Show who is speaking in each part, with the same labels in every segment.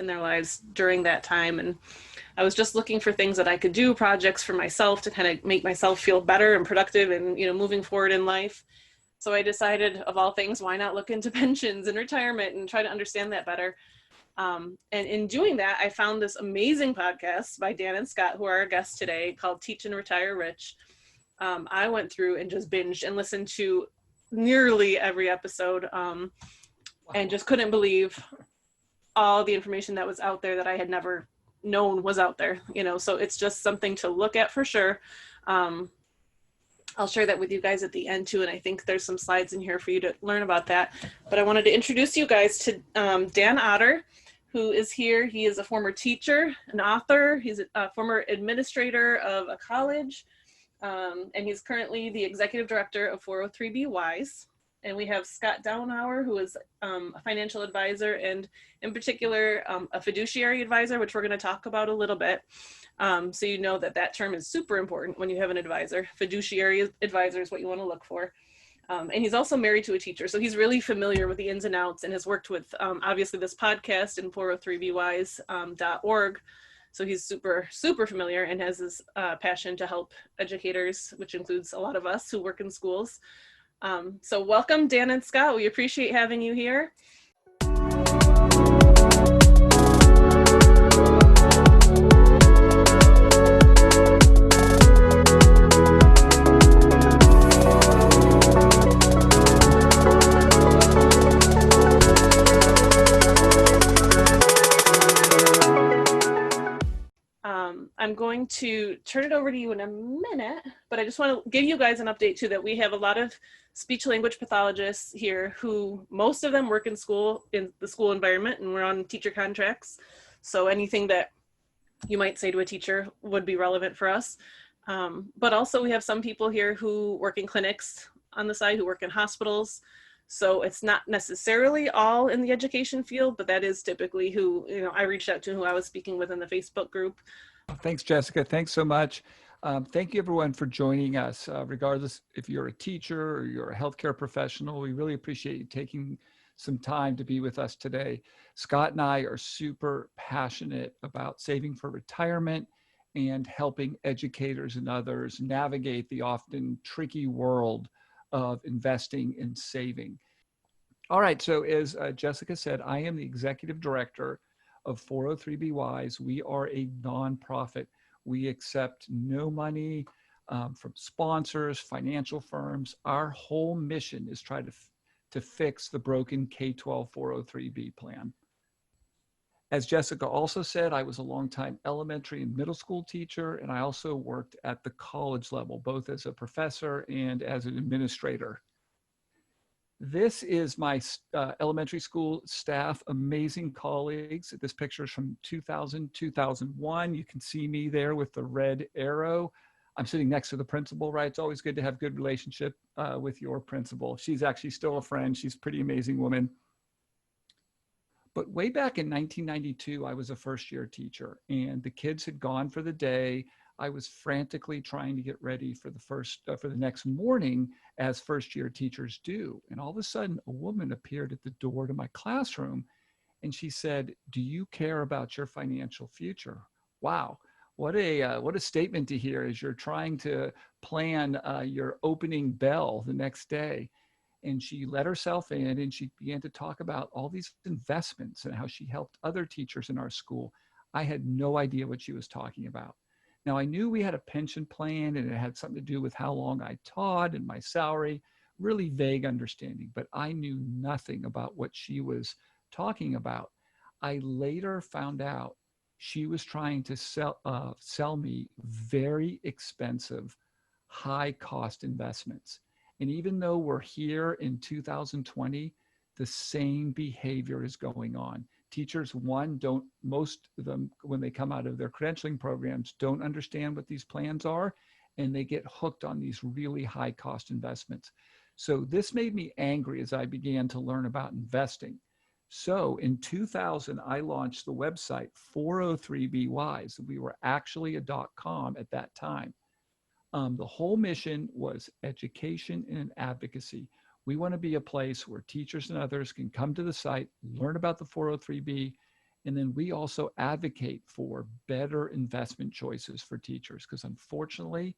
Speaker 1: in their lives during that time. And I was just looking for things that I could do, projects for myself to kind of make myself feel better and productive and, moving forward in life. So I decided, of all things, why not look into pensions and retirement and try to understand that better. And in doing that, I found this amazing podcast by Dan and Scott, who are our guests today, called Teach and Retire Rich. I went through and just binged and listened to nearly every episode, and just couldn't believe all the information that was out there that I had never known was out there, so it's just something to look at for sure. I'll share that with you guys at the end too, and I think there's some slides in here for you to learn about that. But I wanted to introduce you guys to Dan Otter, who is here. He is a former teacher, an author. He's a former administrator of a college, and he's currently the executive director of 403B WISE. And we have Scott Dauenhauer, who is a financial advisor and in particular a fiduciary advisor, which we're going to talk about a little bit. So you know that term is super important when you have an advisor. Fiduciary advisor is what you want to look for. And he's also married to a teacher. So he's really familiar with the ins and outs and has worked with obviously this podcast and 403bwise.org. So he's super, super familiar and has this passion to help educators, which includes a lot of us who work in schools. So welcome, Dan and Scott. We appreciate having you here. I'm going to turn it over to you in a minute, but I just want to give you guys an update too, that we have a lot of speech language pathologists here who most of them work in the school environment, and we're on teacher contracts. So anything that you might say to a teacher would be relevant for us. But also we have some people here who work in clinics on the side, who work in hospitals. So it's not necessarily all in the education field, but that is typically who, I reached out to, who I was speaking with in the Facebook group.
Speaker 2: Thanks, Jessica. Thanks so much. Thank you, everyone, for joining us. Regardless if you're a teacher or you're a healthcare professional, we really appreciate you taking some time to be with us today. Scott and I are super passionate about saving for retirement and helping educators and others navigate the often tricky world of investing and saving. All right, so as Jessica said, I am the executive director of 403B WISE. We are a nonprofit. We accept no money from sponsors, financial firms. Our whole mission is try to fix the broken K-12 403B plan. As Jessica also said, I was a longtime elementary and middle school teacher, and I also worked at the college level, both as a professor and as an administrator. This is my elementary school staff, amazing colleagues. This picture is from 2000, 2001. You can see me there with the red arrow. I'm sitting next to the principal, right? It's always good to have good relationship with your principal. She's actually still a friend. She's a pretty amazing woman. But way back in 1992, I was a first-year teacher, and the kids had gone for the day. I was frantically trying to get ready for the next morning, as first-year teachers do. And all of a sudden, a woman appeared at the door to my classroom, and she said, "Do you care about your financial future?" Wow, what a statement to hear as you're trying to plan your opening bell the next day. And she let herself in, and she began to talk about all these investments and how she helped other teachers in our school. I had no idea what she was talking about. Now, I knew we had a pension plan and it had something to do with how long I taught and my salary, really vague understanding, but I knew nothing about what she was talking about. I later found out she was trying to sell me very expensive, high cost investments. And even though we're here in 2020, the same behavior is going on. Teachers, most of them, when they come out of their credentialing programs, don't understand what these plans are, and they get hooked on these really high cost investments. So this made me angry as I began to learn about investing. So in 2000, I launched the website 403B WISE. We were actually a .com at that time. The whole mission was education and advocacy. We want to be a place where teachers and others can come to the site, learn about the 403B, And then we also advocate for better investment choices for teachers, because unfortunately,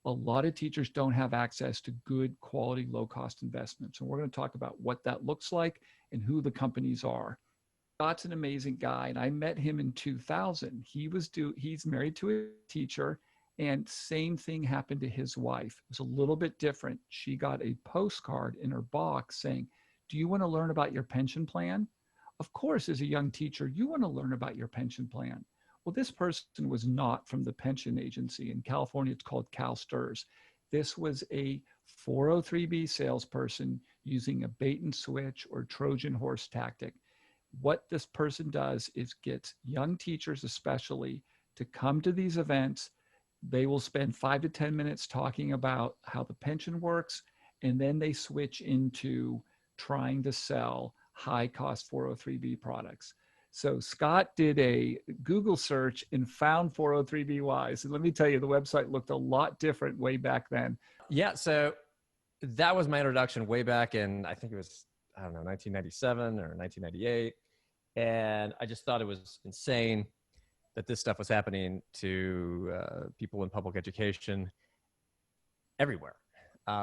Speaker 2: a lot of teachers don't have access to good quality, low cost investments. And we're going to talk about what that looks like and who the companies are. Scott's an amazing guy, and I met him in 2000. He's married to a teacher, and same thing happened to his wife. It was a little bit different. She got a postcard in her box saying, "Do you want to learn about your pension plan?" Of course, as a young teacher, you want to learn about your pension plan. Well, this person was not from the pension agency. In California, it's called CalSTRS. This was a 403B salesperson using a bait and switch or Trojan horse tactic. What this person does is gets young teachers especially to come to these events. They will spend 5 to 10 minutes talking about how the pension works, and then they switch into trying to sell high cost 403B products. So Scott did a Google search and found 403BYs. And let me tell you, the website looked a lot different way back then.
Speaker 3: Yeah. So that was my introduction way back in, I think it was, I don't know, 1997 or 1998. And I just thought it was insane that this stuff was happening to people in public education everywhere.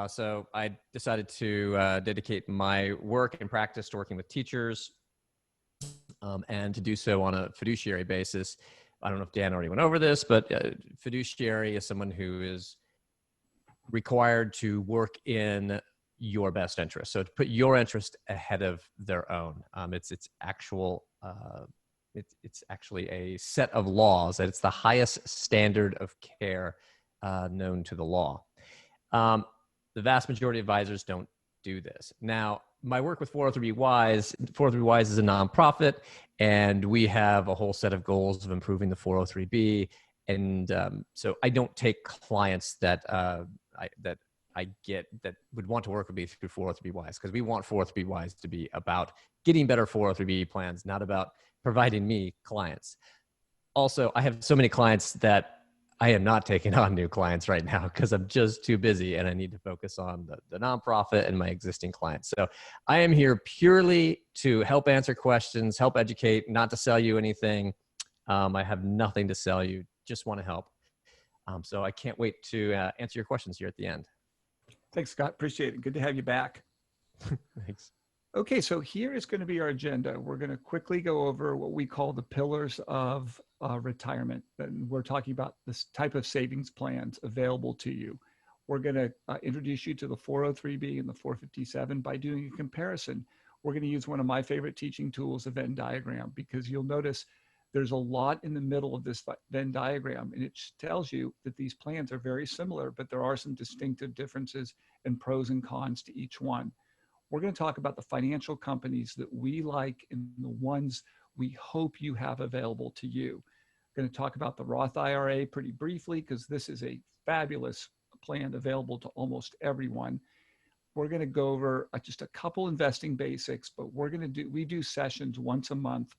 Speaker 3: So I decided to dedicate my work and practice to working with teachers, and to do so on a fiduciary basis. I don't know if Dan already went over this, but fiduciary is someone who is required to work in your best interest. So to put your interest ahead of their own. It's actually a set of laws that it's the highest standard of care known to the law. The vast majority of advisors don't do this. Now, my work with 403Ys is a nonprofit, and we have a whole set of goals of improving the 403B. And so I don't take clients that I get that would want to work with me through 403Ys, because we want 403Ys to be about getting better 403B plans, not about providing me clients. Also, I have so many clients that I am not taking on new clients right now because I'm just too busy and I need to focus on the nonprofit and my existing clients. So I am here purely to help answer questions, help educate, not to sell you anything. I have nothing to sell you, just want to help. So I can't wait to answer your questions here at the end.
Speaker 2: Thanks, Scott. Appreciate it. Good to have you back.
Speaker 3: Thanks.
Speaker 2: Okay, so here is going to be our agenda. We're going to quickly go over what we call the pillars of retirement. And we're talking about this type of savings plans available to you. We're going to introduce you to the 403B and the 457 by doing a comparison. We're going to use one of my favorite teaching tools, a Venn diagram, because you'll notice there's a lot in the middle of this Venn diagram, and it tells you that these plans are very similar, but there are some distinctive differences and pros and cons to each one. We're going to talk about the financial companies that we like and the ones we hope you have available to you. We're going to talk about the Roth IRA pretty briefly, because this is a fabulous plan available to almost everyone. We're going to go over just a couple investing basics, but we do sessions once a month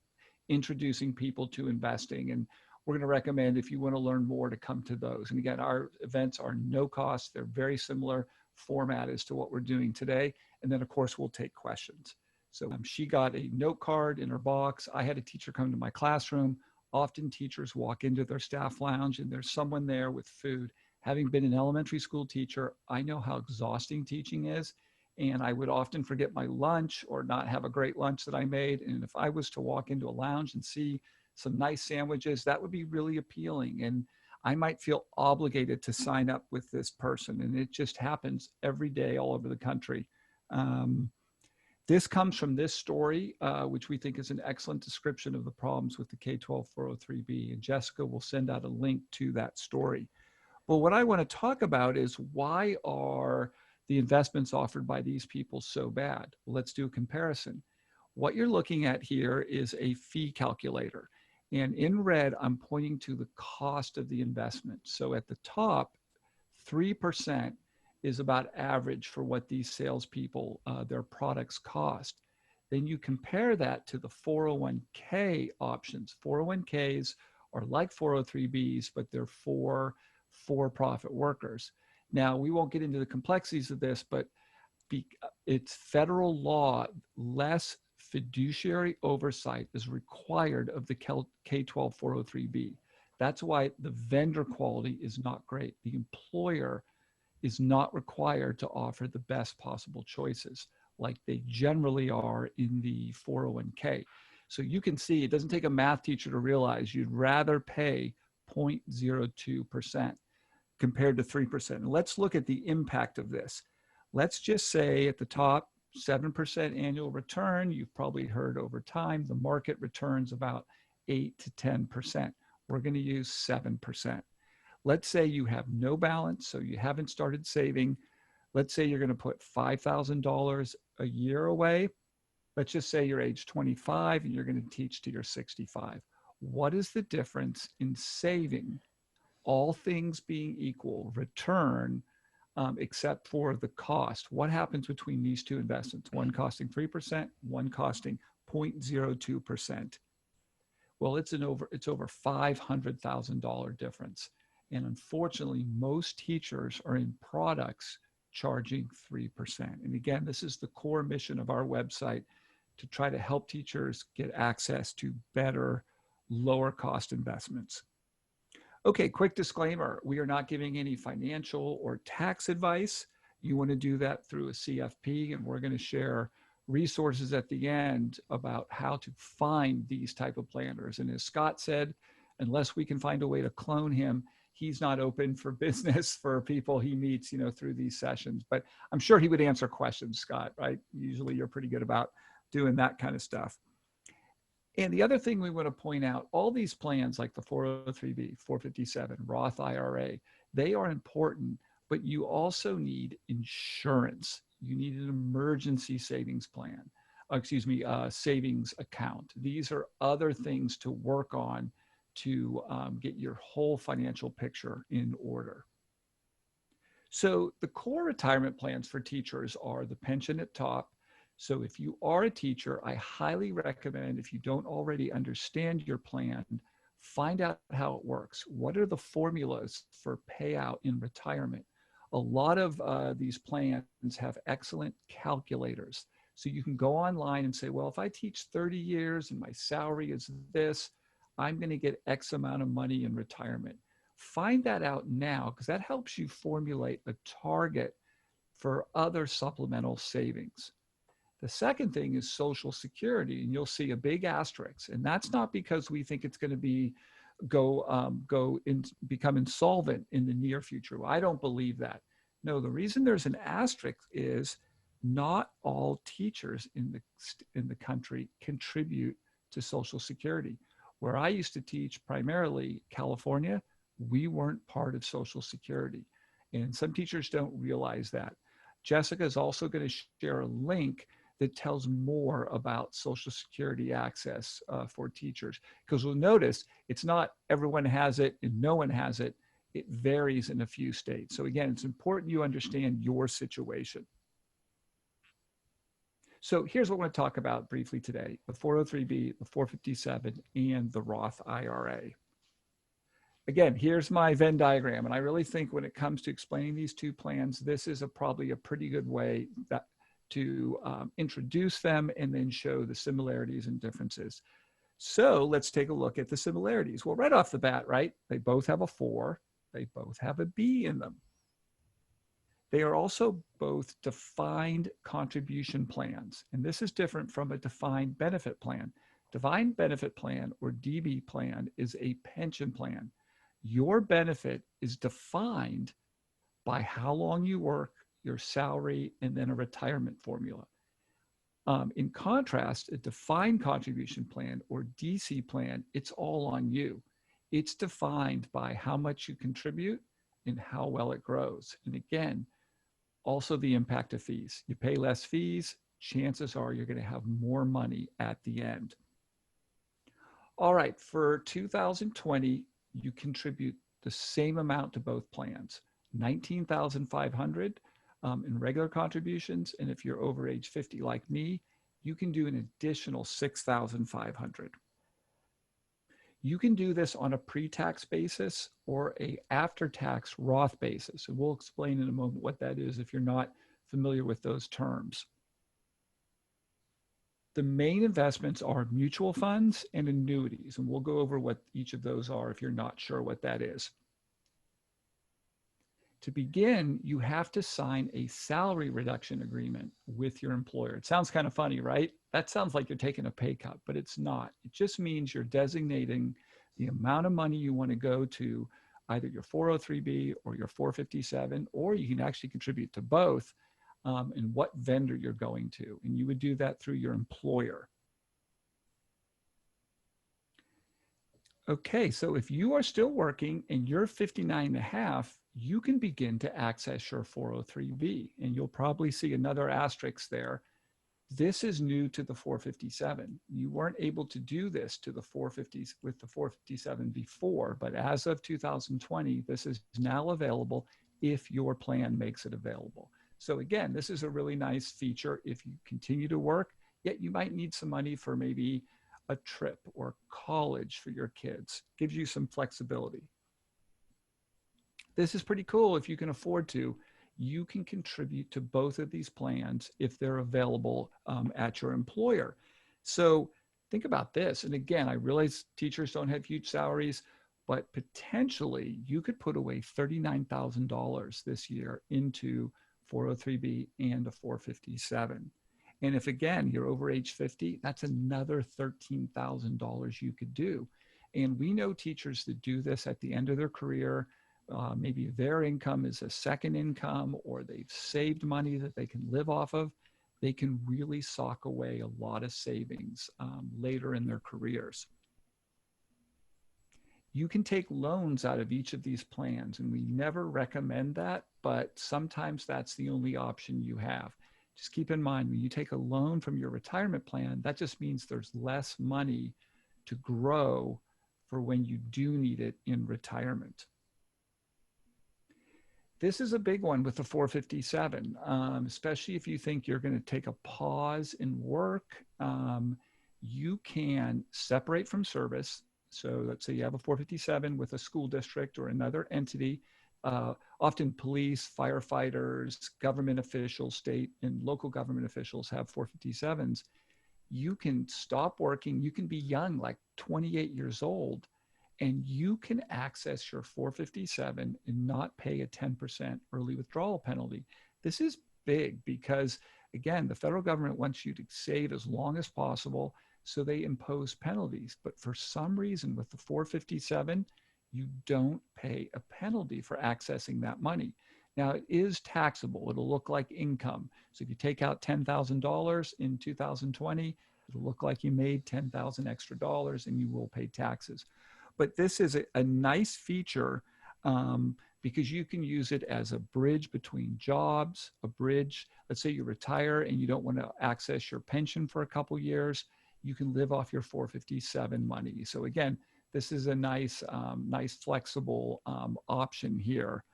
Speaker 2: introducing people to investing. And we're going to recommend, if you want to learn more, to come to those. And again, our events are no cost. They're very similar format as to what we're doing today. And then of course, we'll take questions. So she got a note card in her box. I had a teacher come to my classroom. Often teachers walk into their staff lounge and there's someone there with food. Having been an elementary school teacher, I know how exhausting teaching is. And I would often forget my lunch or not have a great lunch that I made. And if I was to walk into a lounge and see some nice sandwiches, that would be really appealing. And I might feel obligated to sign up with this person. And it just happens every day all over the country. This comes from this story, which we think is an excellent description of the problems with the K-12 403B. And Jessica will send out a link to that story. But what I want to talk about is, why are the investments offered by these people so bad? Well, let's do a comparison. What you're looking at here is a fee calculator. And in red, I'm pointing to the cost of the investment. So at the top, 3% is about average for what these salespeople, their products cost. Then you compare that to the 401k options. 401ks are like 403bs, but they're for-profit workers. Now, we won't get into the complexities of this, but it's federal law. Less fiduciary oversight is required of the K-12 403B. That's why the vendor quality is not great. The employer is not required to offer the best possible choices like they generally are in the 401k. So you can see it doesn't take a math teacher to realize you'd rather pay 0.02% compared to 3%. And let's look at the impact of this. Let's just say at the top, 7% annual return. You've probably heard over time, the market returns about 8 to 10%. We're going to use 7%. Let's say you have no balance, so you haven't started saving. Let's say you're going to put $5,000 a year away. Let's just say you're age 25 and you're going to teach till you're 65. What is the difference in saving, all things being equal, return, except for the cost? What happens between these two investments? One costing 3%, one costing 0.02%. Well, it's over $500,000 difference. And unfortunately, most teachers are in products charging 3%. And again, this is the core mission of our website, to try to help teachers get access to better, lower cost investments. Okay, quick disclaimer. We are not giving any financial or tax advice. You want to do that through a CFP, and we're going to share resources at the end about how to find these type of planners. And as Scott said, unless we can find a way to clone him, he's not open for business for people he meets, through these sessions. But I'm sure he would answer questions, Scott, right? Usually you're pretty good about doing that kind of stuff. And the other thing we want to point out, all these plans like the 403B, 457, Roth IRA, they are important, but you also need insurance. You need an emergency savings plan, savings account. These are other things to work on to get your whole financial picture in order. So the core retirement plans for teachers are the pension at top. So if you are a teacher, I highly recommend, if you don't already understand your plan, find out how it works. What are the formulas for payout in retirement? A lot of these plans have excellent calculators. So you can go online and say, well, if I teach 30 years and my salary is this, I'm going to get X amount of money in retirement. Find that out now, because that helps you formulate a target for other supplemental savings. The second thing is Social Security, and you'll see a big asterisk. And that's not because we think it's going to become insolvent in the near future. I don't believe that. No, the reason there's an asterisk is not all teachers in the country contribute to Social Security. Where I used to teach, primarily California, we weren't part of Social Security. And some teachers don't realize that. Jessica is also going to share a link that tells more about Social Security access for teachers. Because we'll notice it's not everyone has it and no one has it. It varies in a few states. So again, it's important you understand your situation. So here's what I want to talk about briefly today: the 403B, the 457, and the Roth IRA. Again, here's my Venn diagram. And I really think when it comes to explaining these two plans, this is probably a pretty good way to introduce them and then show the similarities and differences. So let's take a look at the similarities. Well, right off the bat, right? They both have a 4. They both have a B in them. They are also both defined contribution plans. And this is different from a defined benefit plan. Defined benefit plan, or DB plan, is a pension plan. Your benefit is defined by how long you work, your salary, and then a retirement formula. In contrast, a defined contribution plan, or DC plan, it's all on you. It's defined by how much you contribute and how well it grows. And again, also the impact of fees. You pay less fees, chances are you're going to have more money at the end. All right, for 2020, you contribute the same amount to both plans, $19,500 in regular contributions. And if you're over age 50 like me, you can do an additional $6,500. You can do this on a pre-tax basis or a after-tax Roth basis. And we'll explain in a moment what that is if you're not familiar with those terms. The main investments are mutual funds and annuities, and we'll go over what each of those are if you're not sure what that is. To begin, you have to sign a salary reduction agreement with your employer. It sounds kind of funny, right? That sounds like you're taking a pay cut, but it's not. It just means you're designating the amount of money you want to go to either your 403B or your 457, or you can actually contribute to both, and what vendor you're going to. And you would do that through your employer. Okay, so if you are still working and you're 59 and a half, you can begin to access your 403B, and you'll probably see another asterisk there. This is new to the 457. You weren't able to do this to the 450s with the 457 before, but as of 2020, this is now available if your plan makes it available. So again, this is a really nice feature if you continue to work, yet you might need some money for maybe a trip or college for your kids. Gives you some flexibility. This is pretty cool if you can afford to. You can contribute to both of these plans if they're available at your employer. So think about this. And again, I realize teachers don't have huge salaries, but potentially you could put away $39,000 this year into 403B and a 457. And if, again, you're over age 50, that's another $13,000 you could do. And we know teachers that do this at the end of their career. Maybe their income is a second income, or they've saved money that they can live off of. They can really sock away a lot of savings later in their careers. You can take loans out of each of these plans, and we never recommend that, but sometimes that's the only option you have. Just keep in mind, when you take a loan from your retirement plan, that just means there's less money to grow for when you do need it in retirement. This is a big one with the 457, especially if you think you're going to take a pause in work. You can separate from service. So let's say you have a 457 with a school district or another entity. Often police, firefighters, government officials, state and local government officials have 457s. You can stop working. You can be young, like 28 years old, and you can access your 457 and not pay a 10% early withdrawal penalty. This is big because, again, the federal government wants you to save as long as possible, so they impose penalties. But for some reason, with the 457, you don't pay a penalty for accessing that money. Now, it is taxable. It'll look like income. So if you take out $10,000 in 2020, it'll look like you made $10,000 extra dollars, and you will pay taxes. But this is a nice feature because you can use it as a bridge between jobs, a bridge. Let's say you retire and you don't want to access your pension for a couple years. You can live off your 457 money. So again, this is a nice, nice flexible option here,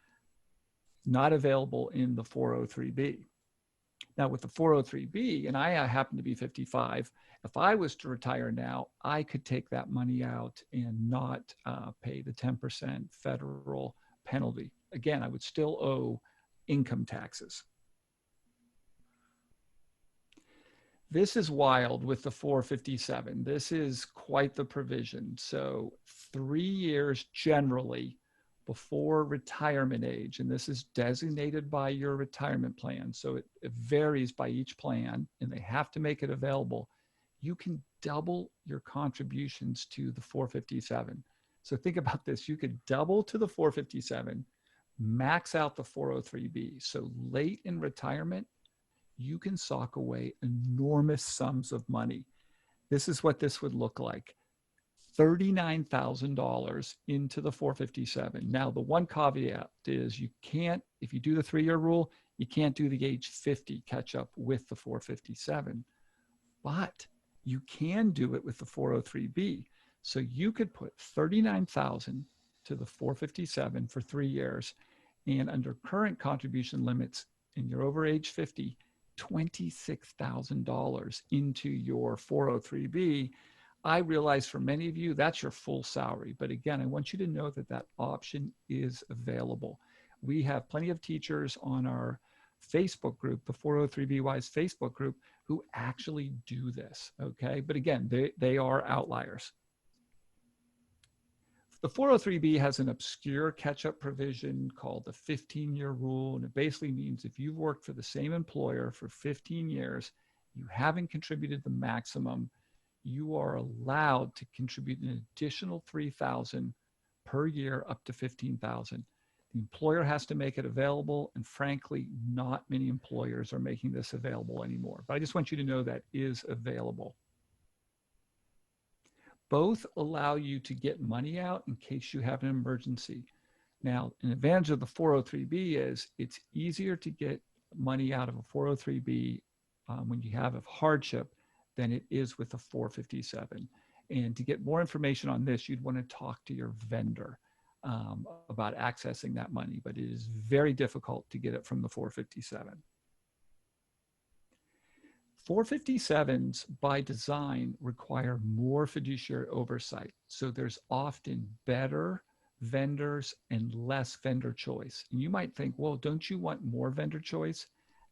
Speaker 2: not available in the 403B. Now with the 403B, and I happen to be 55, if I was to retire now, I could take that money out and not pay the 10% federal penalty. Again, I would still owe income taxes. This is wild with the 457. This is quite the provision. So 3 years generally before retirement age, and this is designated by your retirement plan. So it varies by each plan, and they have to make it available. You can double your contributions to the 457. So think about this. You could double to the 457, max out the 403B. So late in retirement, you can sock away enormous sums of money. This is what this would look like. $39,000 into the 457. Now, the one caveat is you can't, if you do the 3-year rule, you can't do the age 50 catch up with the 457, but you can do it with the 403B. So you could put $39,000 to the 457 for 3 years, and under current contribution limits, and you're over age 50, $26,000 into your 403B. I realize for many of you, that's your full salary. But again, I want you to know that that option is available. We have plenty of teachers on our Facebook group, the 403B Wise Facebook group, who actually do this, okay? But again, they are outliers. The 403B has an obscure catch-up provision called the 15-year rule, and it basically means if you've worked for the same employer for 15 years, you haven't contributed the maximum, you are allowed to contribute an additional $3,000 per year up to $15,000. The employer has to make it available, and frankly, not many employers are making this available anymore. But I just want you to know that is available. Both allow you to get money out in case you have an emergency. Now, an advantage of the 403B is it's easier to get money out of a 403B when you have a hardship than it is with a 457. And to get more information on this, you'd want to talk to your vendor about accessing that money, but it is very difficult to get it from the 457. 457s by design require more fiduciary oversight. So there's often better vendors and less vendor choice. And you might think, well, don't you want more vendor choice?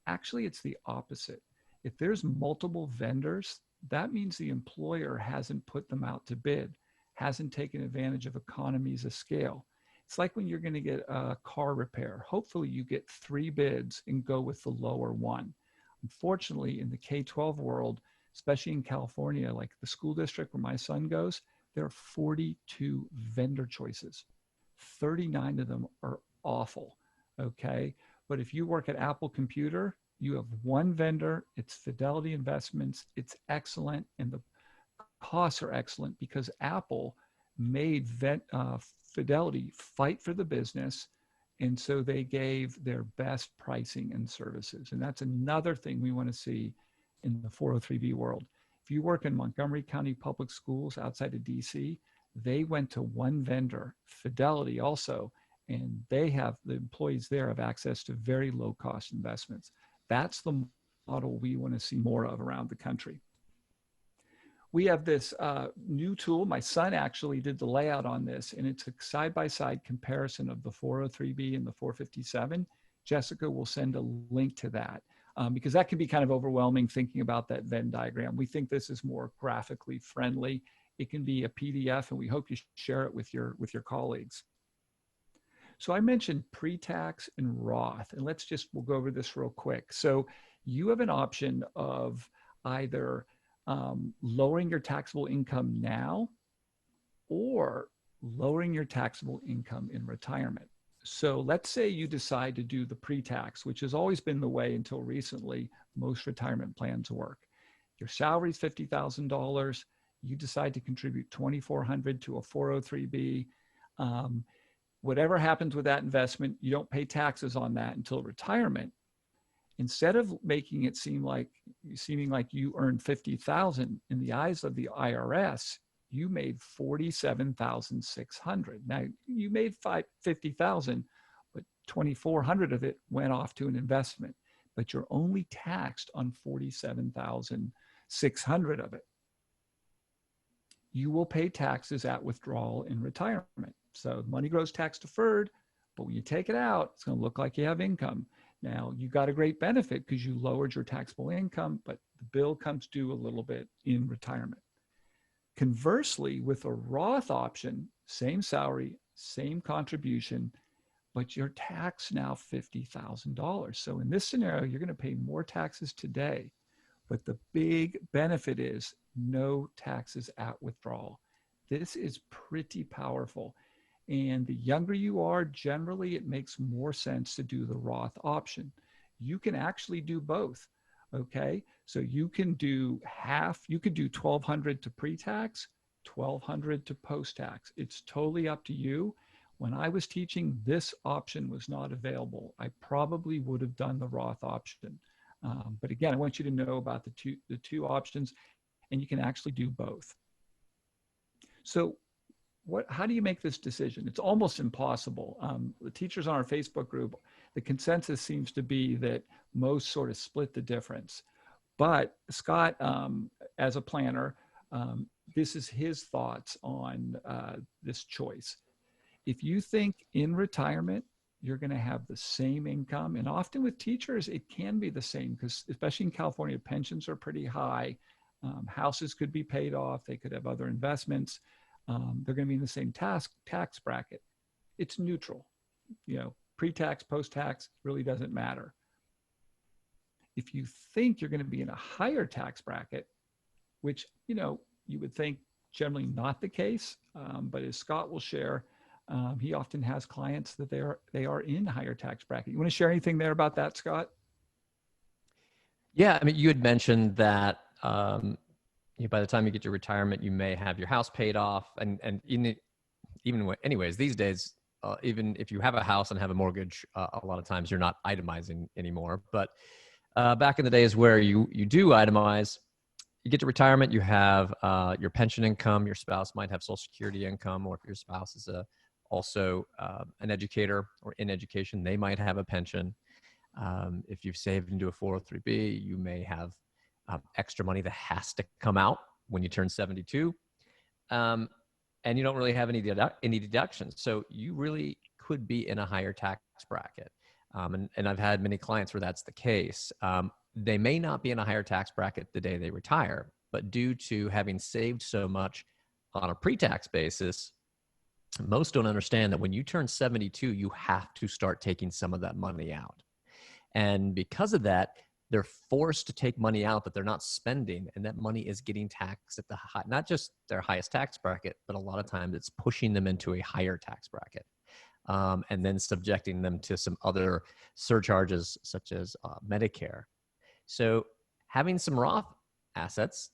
Speaker 2: Actually, it's the opposite. If there's multiple vendors, that means the employer hasn't put them out to bid, hasn't taken advantage of economies of scale. It's like when you're going to get a car repair. Hopefully you get 3 bids and go with the lower one. Unfortunately, in the K-12 world, especially in California, like the school district where my son goes, there are 42 vendor choices. 39 of them are awful, okay? But if you work at Apple Computer, you have one vendor, it's Fidelity Investments, it's excellent, and the costs are excellent because Apple made Fidelity fight for the business, and so they gave their best pricing and services. And that's another thing we want to see in the 403B world. If you work in Montgomery County Public Schools outside of DC, they went to one vendor, Fidelity also, and they have, the employees there have access to very low cost investments. That's the model we want to see more of around the country. We have this new tool. My son actually did the layout on this, and it's a side-by-side comparison of the 403B and the 457. Jessica will send a link to that because that can be kind of overwhelming thinking about that Venn diagram. We think this is more graphically friendly. It can be a PDF, and we hope you share it with your colleagues. So I mentioned Pretax and Roth, and we'll go over this real quick. So you have an option of either lowering your taxable income now or lowering your taxable income in retirement. So let's say you decide to do the pre-tax, which has always been the way until recently most retirement plans work. Your salary is $50,000. You decide to contribute $2,400 to a 403B. Whatever happens with that investment, you don't pay taxes on that until retirement. Instead of making it seeming like you earned $50,000 in the eyes of the IRS, you made $47,600. Now you made $50,000, but $2,400 of it went off to an investment, but you're only taxed on $47,600 of it. You will pay taxes at withdrawal in retirement. So money grows tax deferred, but when you take it out, it's going to look like you have income. Now, you got a great benefit because you lowered your taxable income, but the bill comes due a little bit in retirement. Conversely, with a Roth option, same salary, same contribution, but you're taxed now $50,000. So in this scenario, you're going to pay more taxes today, but the big benefit is no taxes at withdrawal. This is pretty powerful. And the younger you are, generally, it makes more sense to do the Roth option. You can actually do both, okay? So you can do half, you could do $1,200 to pre-tax, $1,200 to post-tax. It's totally up to you. When I was teaching, this option was not available. I probably would have done the Roth option. But again, I want you to know about the two options, and you can actually do both. So how do you make this decision? It's almost impossible. The teachers on our Facebook group, the consensus seems to be that most sort of split the difference. But Scott, as a planner, this is his thoughts on this choice. If you think in retirement, you're going to have the same income. And often with teachers, it can be the same because especially in California, pensions are pretty high. Houses could be paid off. They could have other investments. They're going to be in the same tax bracket. It's neutral. Pre-tax, post-tax really doesn't matter. If you think you're going to be in a higher tax bracket, which, you would think generally not the case, but as Scott will share, he often has clients that they are in higher tax bracket. You want to share anything there about that, Scott?
Speaker 3: Yeah, I mean, you had mentioned that by the time you get to retirement, you may have your house paid off, and anyways, these days, even if you have a house and have a mortgage, a lot of times you're not itemizing anymore. But back in the days where you do itemize, you get to retirement, you have your pension income, your spouse might have Social Security income, or if your spouse is also an educator or in education, they might have a pension. If you've saved into a 403B, you may have extra money that has to come out when you turn 72. And you don't really have any deductions. So you really could be in a higher tax bracket. And I've had many clients where that's the case. They may not be in a higher tax bracket the day they retire, but due to having saved so much on a pre-tax basis, most don't understand that when you turn 72, you have to start taking some of that money out. And because of that, they're forced to take money out that they're not spending, and that money is getting taxed at not just their highest tax bracket, but a lot of times it's pushing them into a higher tax bracket, and then subjecting them to some other surcharges such as Medicare. So having some Roth assets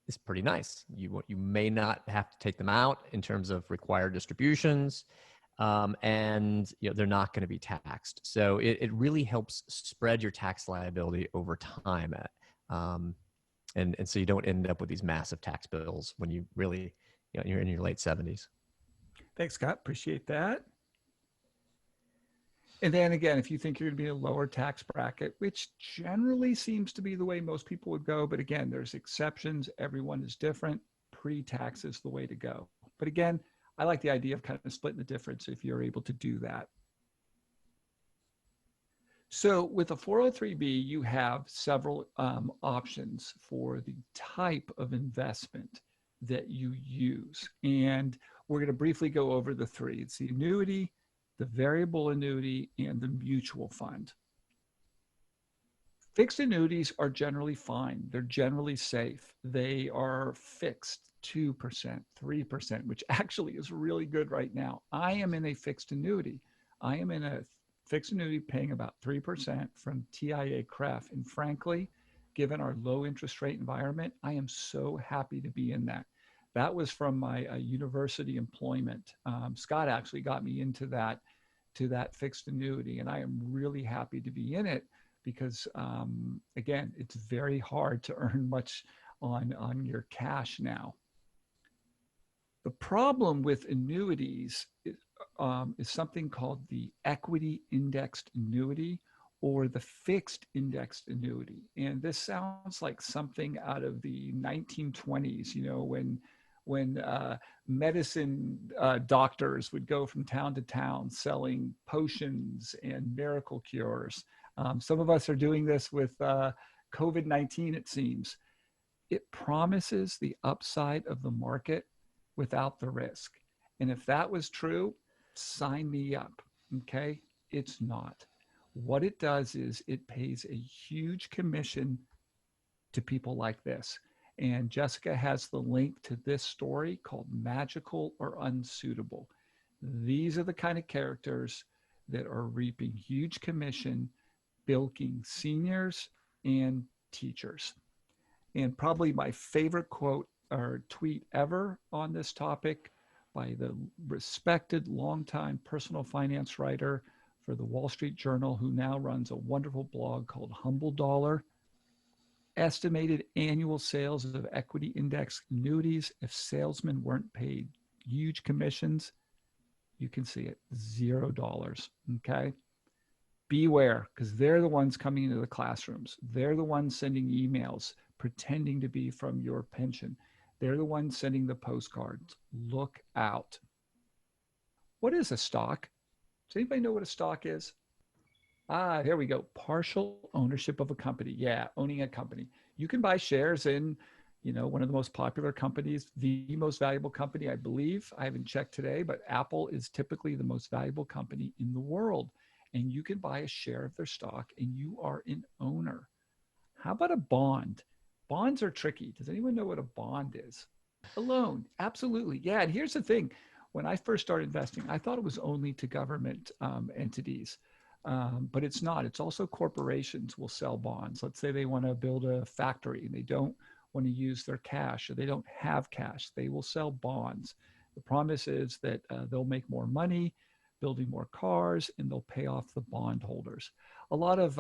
Speaker 3: is pretty nice. You may not have to take them out in terms of required distributions. And they're not going to be taxed. So it really helps spread your tax liability over time. And so you don't end up with these massive tax bills when you really, you're in your late 70s.
Speaker 2: Thanks, Scott. Appreciate that. And then again, if you think you're going to be in a lower tax bracket, which generally seems to be the way most people would go, but again, there's exceptions. Everyone is different. Pre-tax is the way to go. But again, I like the idea of kind of splitting the difference if you're able to do that. So with a 403B, you have several options for the type of investment that you use. And we're going to briefly go over the three. It's the annuity, the variable annuity, and the mutual fund. Fixed annuities are generally fine. They're generally safe. They are fixed 2%, 3%, which actually is really good right now. I am in a fixed annuity. I am in a fixed annuity paying about 3% from TIAA-CREF. And frankly, given our low interest rate environment, I am so happy to be in that. That was from my university employment. Scott actually got me into that fixed annuity, and I am really happy to be in it because, again, it's very hard to earn much on your cash now. The problem with annuities is something called the equity indexed annuity or the fixed indexed annuity. And this sounds like something out of the 1920s, when medicine doctors would go from town to town selling potions and miracle cures. Some of us are doing this with COVID-19, it seems. It promises the upside of the market without the risk. And if that was true, sign me up, okay? It's not. What it does is it pays a huge commission to people like this. And Jessica has the link to this story called Magical or Unsuitable. These are the kind of characters that are reaping huge commission, bilking seniors and teachers. And probably my favorite quote or tweet ever on this topic by the respected longtime personal finance writer for the Wall Street Journal, who now runs a wonderful blog called Humble Dollar. Estimated annual sales of equity index annuities, if salesmen weren't paid huge commissions, you can see it, $0, okay? Beware, because they're the ones coming into the classrooms. They're the ones sending emails, pretending to be from your pension. They're the ones sending the postcards. Look out. What is a stock? Does anybody know what a stock is? Ah, there we go. Partial ownership of a company. Yeah, owning a company. You can buy shares in, one of the most popular companies, the most valuable company, I believe. I haven't checked today, but Apple is typically the most valuable company in the world. And you can buy a share of their stock and you are an owner. How about a bond? Bonds are tricky. Does anyone know what a bond is? A loan. Absolutely. Yeah. And here's the thing. When I first started investing, I thought it was only to government entities. But it's not. It's also corporations will sell bonds. Let's say they want to build a factory and they don't want to use their cash or they don't have cash. They will sell bonds. The promise is that they'll make more money building more cars and they'll pay off the bondholders. A lot of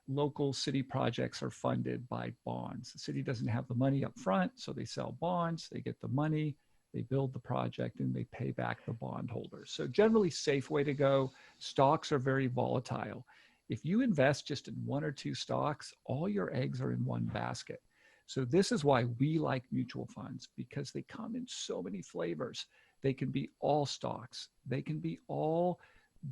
Speaker 2: local city projects are funded by bonds. The city doesn't have the money up front, so they sell bonds, they get the money, they build the project, and they pay back the bondholders. So generally safe way to go. Stocks are very volatile. If you invest just in one or two stocks, all your eggs are in one basket. So this is why we like mutual funds, because they come in so many flavors. They can be all stocks. They can be all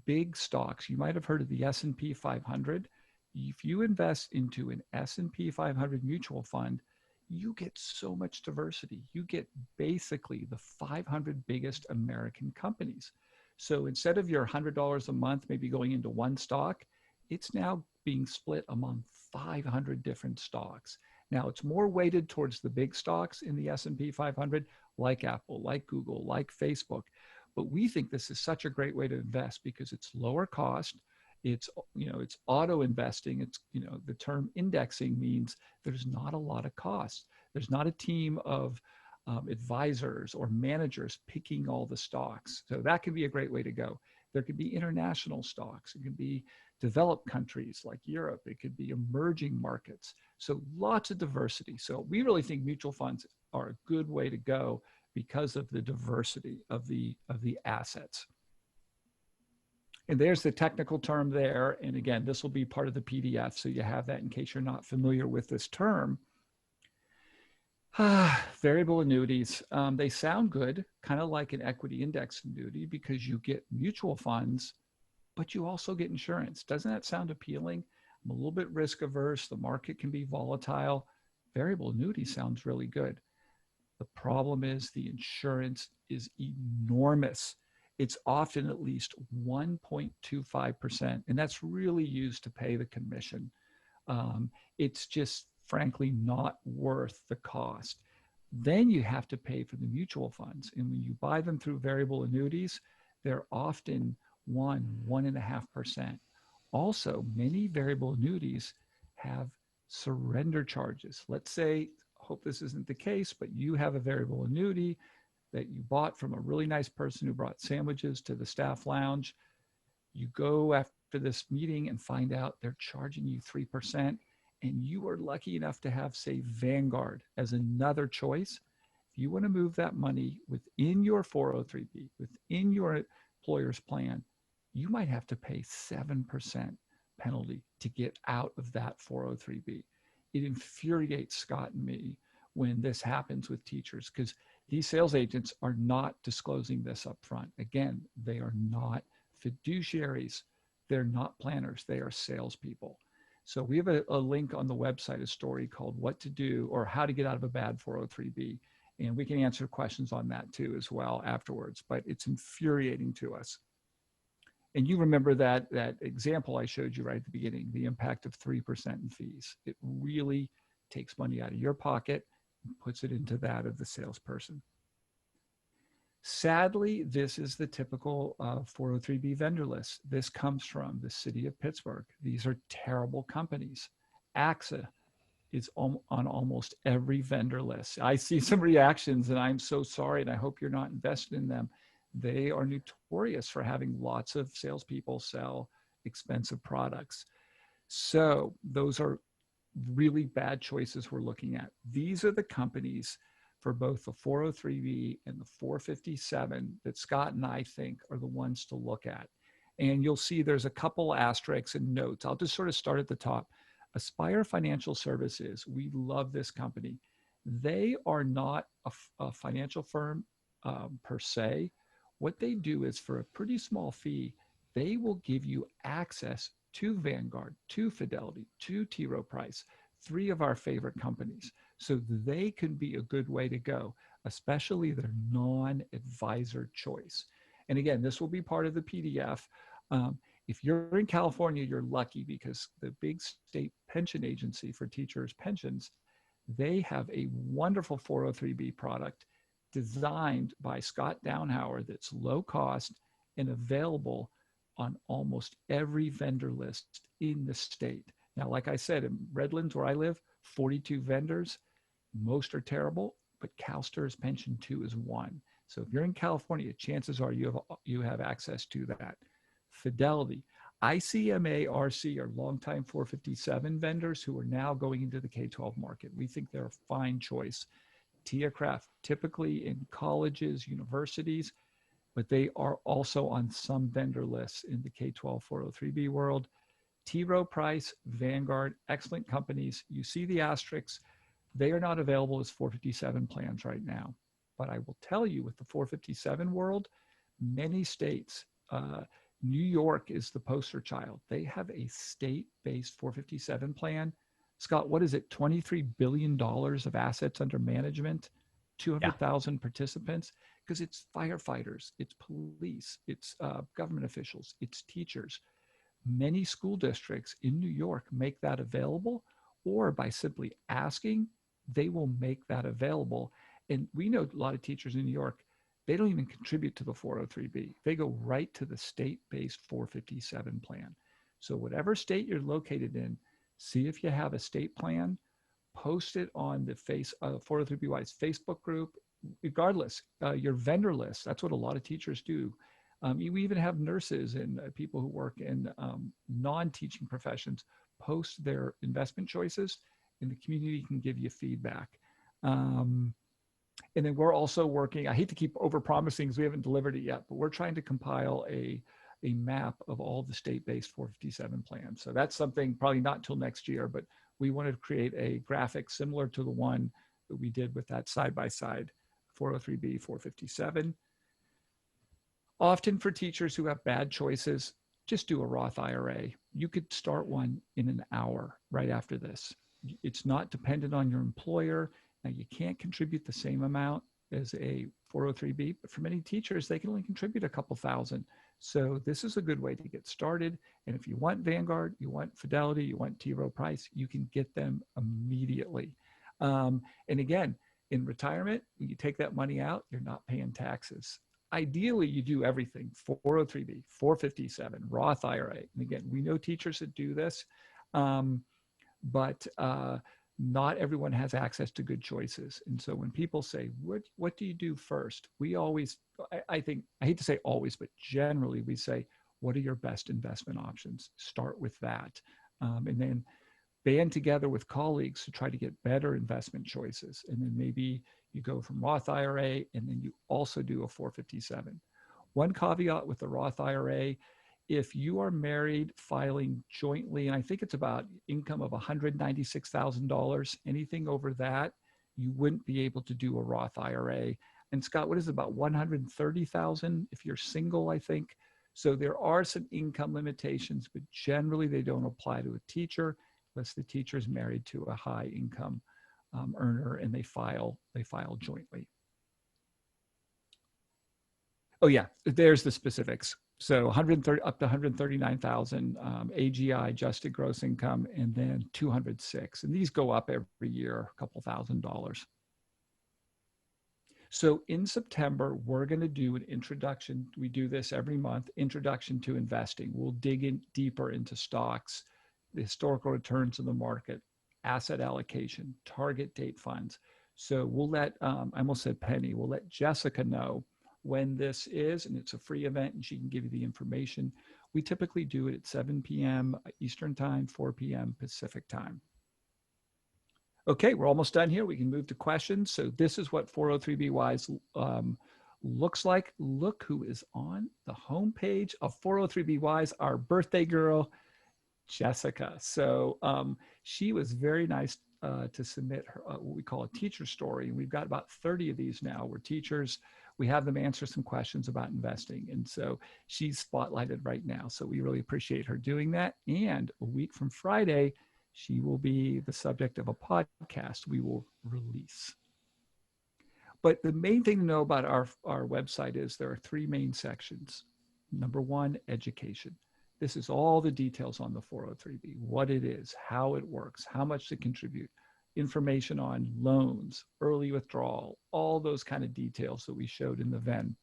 Speaker 2: big stocks. You might have heard of the S&P 500. If you invest into an S&P 500 mutual fund, you get so much diversity. You get basically the 500 biggest American companies. So instead of your $100 a month maybe going into one stock, it's now being split among 500 different stocks. Now it's more weighted towards the big stocks in the S&P 500, like Apple, like Google, like Facebook. But we think this is such a great way to invest because it's lower cost. It's auto investing. It's, the term indexing means there's not a lot of cost. There's not a team of advisors or managers picking all the stocks. So that can be a great way to go. There could be international stocks. It could be developed countries like Europe. It could be emerging markets. So lots of diversity. So we really think mutual funds are a good way to go because of the diversity of the assets. And there's the technical term there. And again, this will be part of the PDF. So you have that in case you're not familiar with this term. Variable annuities. They sound good, kind of like an equity index annuity because you get mutual funds, but you also get insurance. Doesn't that sound appealing? I'm a little bit risk averse. The market can be volatile. Variable annuity sounds really good. The problem is the insurance is enormous. It's often at least 1.25%, and that's really used to pay the commission. It's just frankly not worth the cost. Then you have to pay for the mutual funds. And when you buy them through variable annuities, they're often 1.5%. Also, many variable annuities have surrender charges. Let's say, hope this isn't the case, but you have a variable annuity that you bought from a really nice person who brought sandwiches to the staff lounge. You go after this meeting and find out they're charging you 3%, and you are lucky enough to have, say, Vanguard as another choice. If you want to move that money within your 403B, within your employer's plan, you might have to pay 7% penalty to get out of that 403B. It infuriates Scott and me when this happens with teachers because these sales agents are not disclosing this up front. Again, they are not fiduciaries. They're not planners. They are salespeople. So we have a link on the website, a story called What to Do or How to Get Out of a Bad 403B. And we can answer questions on that too as well afterwards, but it's infuriating to us. And you remember that example I showed you right at the beginning, the impact of 3% in fees. It really takes money out of your pocket and puts it into that of the salesperson. Sadly, this is the typical 403B vendor list. This comes from the city of Pittsburgh. These are terrible companies. AXA is on almost every vendor list. I see some reactions and I'm so sorry and I hope you're not invested in them. They are notorious for having lots of salespeople sell expensive products. So those are really bad choices we're looking at. These are the companies for both the 403B and the 457 that Scott and I think are the ones to look at. And you'll see there's a couple asterisks and notes. I'll just sort of start at the top. Aspire Financial Services, we love this company. They are not a financial firm per se. What they do is for a pretty small fee, they will give you access to Vanguard, to Fidelity, to T. Rowe Price, three of our favorite companies. So they can be a good way to go, especially their non-advisor choice. And again, this will be part of the PDF. If you're in California, you're lucky because the big state pension agency for teachers' pensions, they have a wonderful 403B product designed by Scott Dauenhauer that's low cost and available on almost every vendor list in the state. Now, like I said, in Redlands, where I live, 42 vendors. Most are terrible, but CalSTRS Pension 2 is one. So if you're in California, chances are you have access to that. Fidelity, ICMA, RC are longtime 457 vendors who are now going into the K-12 market. We think they're a fine choice. TIAA-CREF, typically in colleges, universities, but they are also on some vendor lists in the K-12 403B world. T. Rowe Price, Vanguard, excellent companies. You see the asterisks. They are not available as 457 plans right now. But I will tell you, with the 457 world, many states, New York is the poster child. They have a state-based 457 plan. Scott, what is it? $23 billion of assets under management, 200,000 participants, because it's firefighters, it's police, it's government officials, it's teachers. Many school districts in New York make that available, or by simply asking, they will make that available. And we know a lot of teachers in New York, they don't even contribute to the 403B. They go right to the state-based 457 plan. So whatever state you're located in, see if you have a state plan, post it on the 403BY's Facebook group, regardless, your vendor list. That's what a lot of teachers do. You even have nurses and people who work in non-teaching professions post their investment choices, and the community can give you feedback. And then we're also working, I hate to keep over-promising because we haven't delivered it yet, but we're trying to compile a map of all the state-based 457 plans. So that's something probably not until next year, but we wanted to create a graphic similar to the one that we did with that side-by-side 403B, 457. Often for teachers who have bad choices, just do a Roth IRA. You could start one in an hour right after this. It's not dependent on your employer. Now, you can't contribute the same amount as a 403B, but for many teachers, they can only contribute a couple thousand. So this is a good way to get started. And if you want Vanguard, you want Fidelity, you want T. Rowe Price, you can get them immediately. And again, in retirement, when you take that money out, you're not paying taxes. Ideally, you do everything, 403B, 457, Roth IRA. And again, we know teachers that do this, but not everyone has access to good choices. And so when people say, what do you do first? We always, I hate to say always, but generally we say, what are your best investment options? Start with that. And then band together with colleagues to try to get better investment choices. And then maybe you go from Roth IRA and then you also do a 457. One caveat with the Roth IRA, if you are married filing jointly, and I think it's about income of $196,000, anything over that, you wouldn't be able to do a Roth IRA. And Scott, what is it, about 130,000 if you're single, I think. So there are some income limitations, but generally they don't apply to a teacher unless the teacher is married to a high income earner and they file jointly. Oh yeah, there's the specifics. So 130 up to 139,000 AGI, adjusted gross income, and then 206. And these go up every year, a couple $1,000s. So in September, we're going to do an introduction. We do this every month, introduction to investing. We'll dig in deeper into stocks, the historical returns of the market, asset allocation, target date funds. So we'll let, I almost said Penny, we'll let Jessica know when this is, and it's a free event and she can give you the information. We typically do it at 7 p.m. Eastern time, 4 p.m. Pacific time. Okay, we're almost done here. We can move to questions. So this is what 403BY's looks like. Look who is on the homepage of 403BY's, our birthday girl, Jessica. So she was very nice to submit her, what we call a teacher story. We've got about 30 of these now where teachers, we have them answer some questions about investing. And so she's spotlighted right now. So we really appreciate her doing that. And a week from Friday, she will be the subject of a podcast we will release. But the main thing to know about our website is there are 3 main sections. Number 1, education. This is all the details on the 403B, what it is, how it works, how much to contribute, information on loans, early withdrawal, all those kind of details that we showed in the Venn.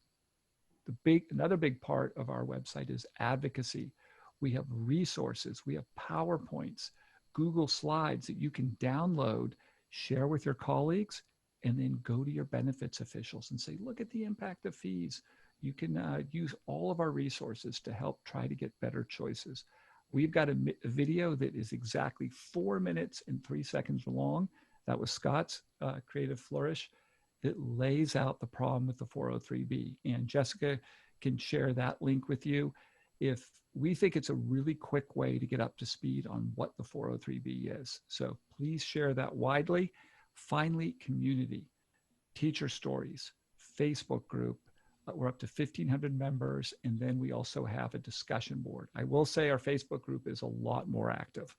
Speaker 2: Another big part of our website is advocacy. We have resources, we have PowerPoints, Google Slides that you can download, share with your colleagues, and then go to your benefits officials and say, look at the impact of fees. You can use all of our resources to help try to get better choices. We've got a video that is exactly 4 minutes and 3 seconds long. That was Scott's creative flourish that lays out the problem with the 403B. And Jessica can share that link with you. If we think it's a really quick way to get up to speed on what the 403B is. So please share that widely. Finally, community, teacher stories, Facebook group. We're up to 1,500 members, and then we also have a discussion board. I will say our Facebook group is a lot more active.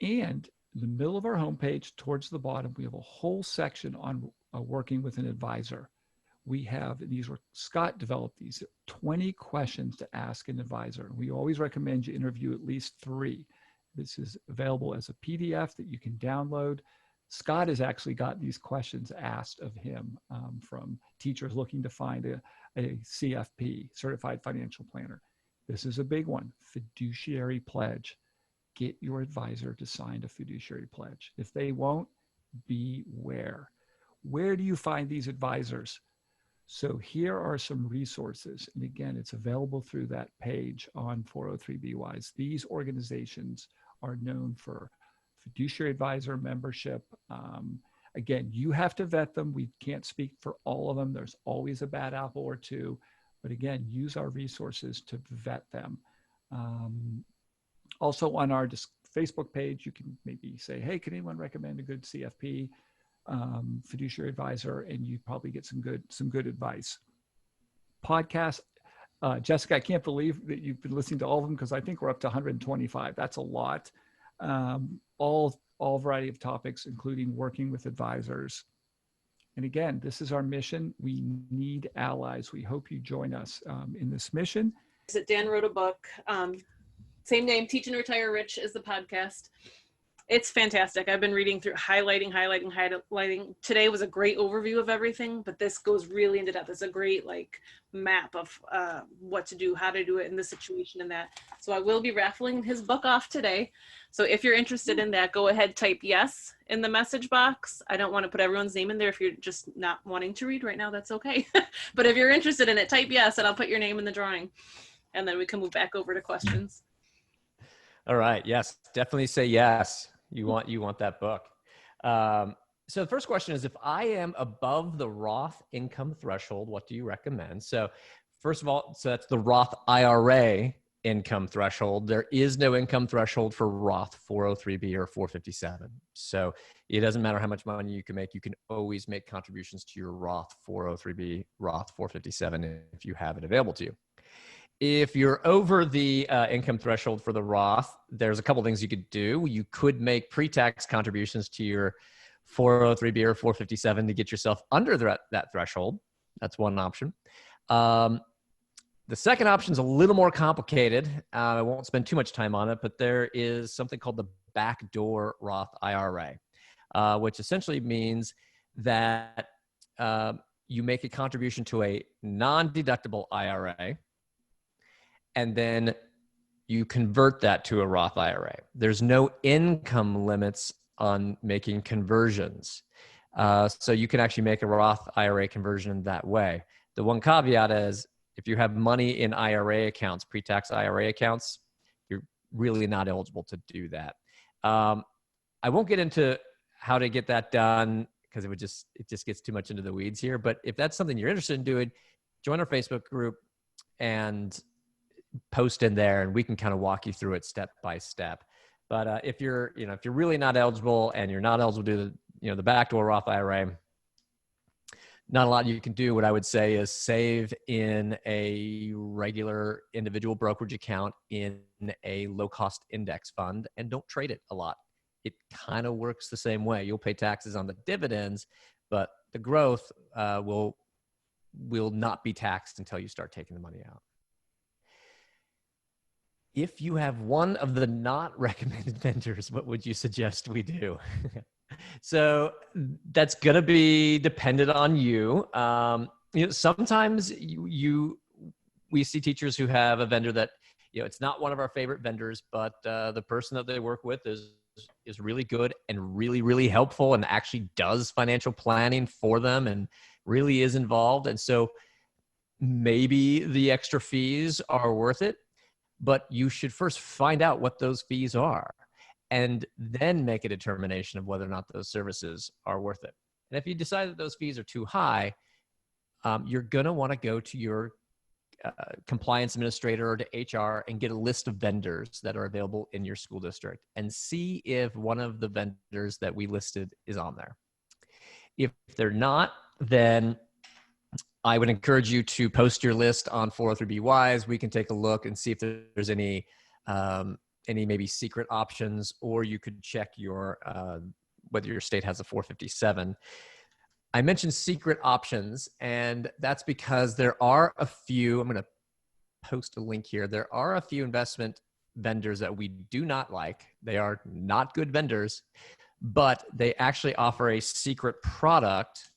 Speaker 2: And in the middle of our homepage, towards the bottom, we have a whole section on working with an advisor. We have, these were, Scott developed these 20 questions to ask an advisor. We always recommend you interview at least 3. This is available as a PDF that you can download. Scott has actually got these questions asked of him from teachers looking to find a CFP, Certified Financial Planner. This is a big one, fiduciary pledge. Get your advisor to sign a fiduciary pledge. If they won't, beware. Where do you find these advisors? So here are some resources. And again, it's available through that page on 403B Wise. These organizations are known for fiduciary advisor membership. Again, you have to vet them. We can't speak for all of them. There's always a bad apple or two, but again, use our resources to vet them. Also on our Facebook page, you can maybe say, hey, can anyone recommend a good CFP fiduciary advisor? And you probably get some good advice. Podcast. Jessica, I can't believe that you've been listening to all of them because I think we're up to 125. That's a lot. All variety of topics, including working with advisors. And again, this is our mission. We need allies. We hope you join us in this mission.
Speaker 1: Dan wrote a book, same name, Teach and Retire Rich is the podcast. It's fantastic. I've been reading through, highlighting. Today was a great overview of everything, but this goes really into depth. It's a great map of what to do, how to do it in this situation and that. So I will be raffling his book off today. So if you're interested in that, go ahead, type yes in the message box. I don't want to put everyone's name in there. If you're just not wanting to read right now, that's okay. But if you're interested in it, type yes, and I'll put your name in the drawing. And then we can move back over to questions.
Speaker 3: All right. Yes, definitely say yes. You want that book. So the first question is, if I am above the Roth income threshold, what do you recommend? So first of all, so that's the Roth IRA income threshold. There is no income threshold for Roth 403B or 457. So it doesn't matter how much money you can make. You can always make contributions to your Roth 403B, Roth 457 if you have it available to you. If you're over the income threshold for the Roth, there's a couple things you could do. You could make pre-tax contributions to your 403B or 457 to get yourself under that threshold. That's one option. The second option is a little more complicated. I won't spend too much time on it, but there is something called the backdoor Roth IRA, which essentially means that you make a contribution to a non-deductible IRA, and then you convert that to a Roth IRA. There's no income limits on making conversions. So you can actually make a Roth IRA conversion that way. The one caveat is if you have money in IRA accounts, pre-tax IRA accounts, you're really not eligible to do that. I won't get into how to get that done because it just gets too much into the weeds here. But if that's something you're interested in doing, join our Facebook group and post in there, and we can kind of walk you through it step by step. But if you're really not eligible and you're not eligible to do the backdoor Roth IRA, not a lot you can do. What I would say is save in a regular individual brokerage account in a low-cost index fund, and don't trade it a lot. It kind of works the same way. You'll pay taxes on the dividends, but the growth will not be taxed until you start taking the money out. If you have one of the not recommended vendors, what would you suggest we do? So that's going to be dependent on you. Sometimes we see teachers who have a vendor that, it's not one of our favorite vendors, but the person that they work with is really good and really, really helpful and actually does financial planning for them and really is involved. And so maybe the extra fees are worth it, but you should first find out what those fees are and then make a determination of whether or not those services are worth it. And if you decide that those fees are too high, you're going to want to go to your compliance administrator or to HR and get a list of vendors that are available in your school district and see if one of the vendors that we listed is on there. If they're not, then I would encourage you to post your list on 403B Wise. We can take a look and see if there's any maybe secret options, or you could check your whether your state has a 457. I mentioned secret options, and that's because there are a few. I'm going to post a link here. There are a few investment vendors that we do not like. They are not good vendors, but they actually offer a secret product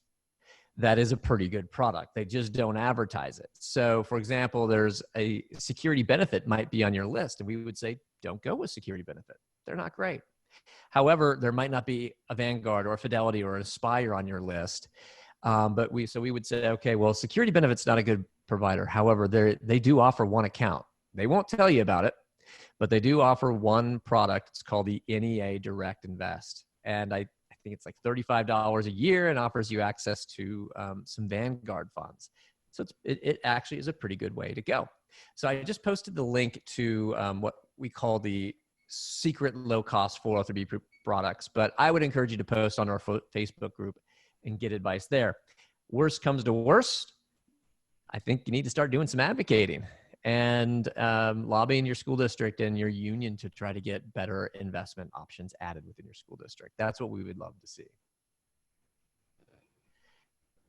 Speaker 3: that is a pretty good product. They just don't advertise it. So for example, there's a security benefit might be on your list, and we would say, don't go with security benefit. They're not great. However, there might not be a Vanguard or a Fidelity or an Aspire on your list. But we would say, okay, well, security benefit's not a good provider. However, they do offer one account. They won't tell you about it, but they do offer one product. It's called the NEA Direct Invest. And I think it's like $35 a year and offers you access to some Vanguard funds. So it actually is a pretty good way to go. So I just posted the link to what we call the secret low-cost 403B products, but I would encourage you to post on our Facebook group and get advice there. Worst comes to worst, I think you need to start doing some advocating and lobbying your school district and your union to try to get better investment options added within your school district. That's what we would love to see.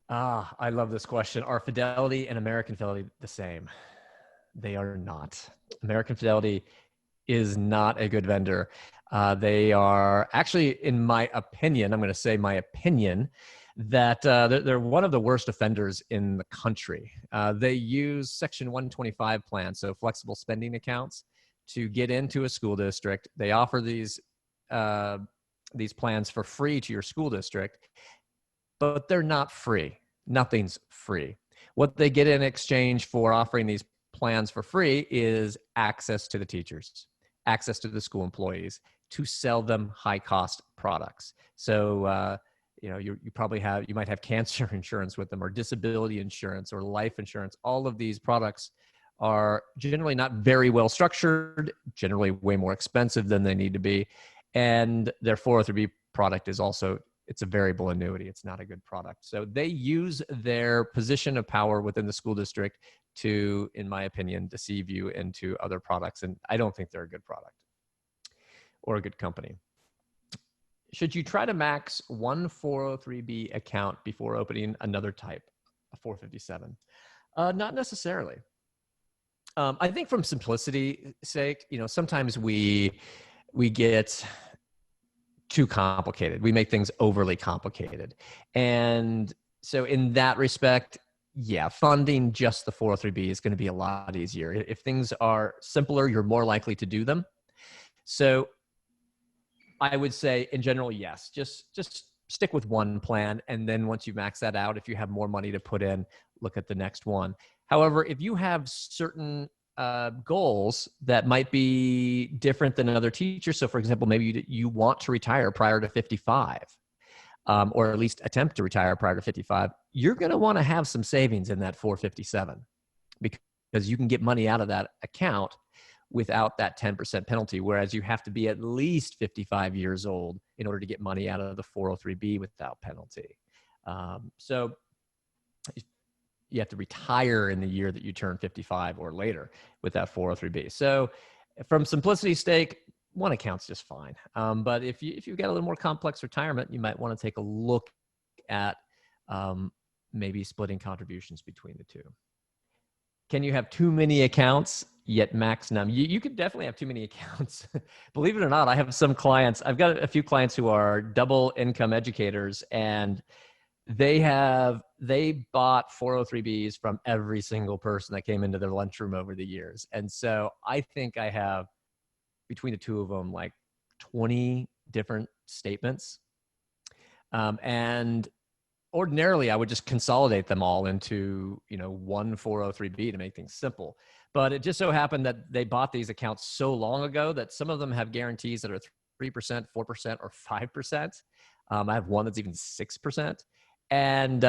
Speaker 3: I love this question. Are Fidelity and American Fidelity the same? They are not. American Fidelity is not a good vendor. They are actually, in my opinion, I'm going to say my opinion, that they're one of the worst offenders in the country. They use Section 125 plans, so flexible spending accounts, to get into a school district. They offer these plans for free to your school district, but they're not free. Nothing's free. What they get in exchange for offering these plans for free is access to the teachers, access to the school employees, to sell them high-cost products. So, you might have cancer insurance with them, or disability insurance, or life insurance. All of these products are generally not very well structured, generally way more expensive than they need to be. And their 403B product is also, it's a variable annuity. It's not a good product. So they use their position of power within the school district to, in my opinion, deceive you into other products. And I don't think they're a good product or a good company. Should you try to max one 403B account before opening another type, a 457? Not necessarily. I think from simplicity's sake, sometimes we get too complicated. We make things overly complicated. And so in that respect, yeah, funding just the 403B is going to be a lot easier. If things are simpler, you're more likely to do them. So I would say in general, yes, just stick with one plan. And then once you max that out, if you have more money to put in, look at the next one. However, if you have certain goals that might be different than another teacher. So for example, maybe you want to retire prior to 55, or at least attempt to retire prior to 55. You're going to want to have some savings in that 457 because you can get money out of that account without that 10% penalty, whereas you have to be at least 55 years old in order to get money out of the 403B without penalty. So you have to retire in the year that you turn 55 or later with that 403b. So from simplicity's sake, one account's just fine. But if you've got a little more complex retirement, you might want to take a look at maybe splitting contributions between the two. Can you have too many accounts yet max num? You could definitely have too many accounts. Believe it or not, I have some clients. I've got a few clients who are double income educators, and they bought 403bs from every single person that came into their lunchroom over the years. And so I think I have, between the two of them, like 20 different statements. And ordinarily I would just consolidate them all into, one 403b to make things simple. But it just so happened that they bought these accounts so long ago that some of them have guarantees that are 3%, 4%, or 5%. I have one that's even 6%. And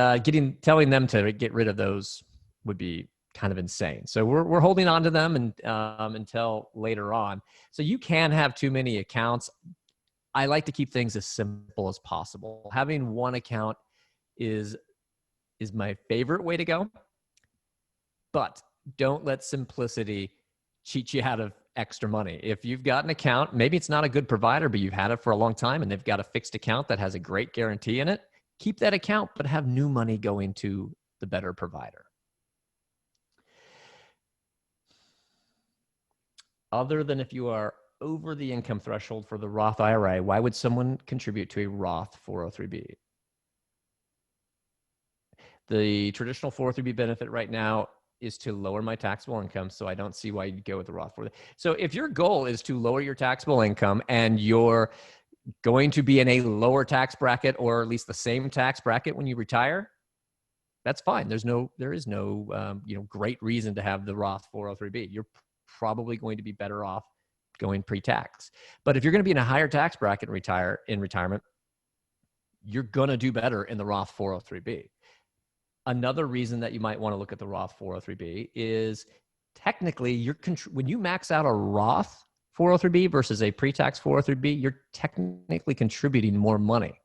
Speaker 3: telling them to get rid of those would be kind of insane. So we're holding on to them and until later on. So you can have too many accounts. I like to keep things as simple as possible. Having one account is my favorite way to go, but don't let simplicity cheat you out of extra money. If you've got an account, maybe it's not a good provider, but you've had it for a long time and they've got a fixed account that has a great guarantee in it, keep that account, but have new money going to the better provider. Other than if you are over the income threshold for the Roth IRA, why would someone contribute to a Roth 403b? The traditional 403b benefit right now is to lower my taxable income, so I don't see why you'd go with the Roth 403b. So if your goal is to lower your taxable income and you're going to be in a lower tax bracket, or at least the same tax bracket when you retire, that's fine. There is no great reason to have the Roth 403b. You're probably going to be better off going pre-tax. But if you're going to be in a higher tax bracket in retirement, you're going to do better in the Roth 403b. Another reason that you might want to look at the Roth 403b is technically when you max out a Roth 403b versus a pre-tax 403b, you're technically contributing more money.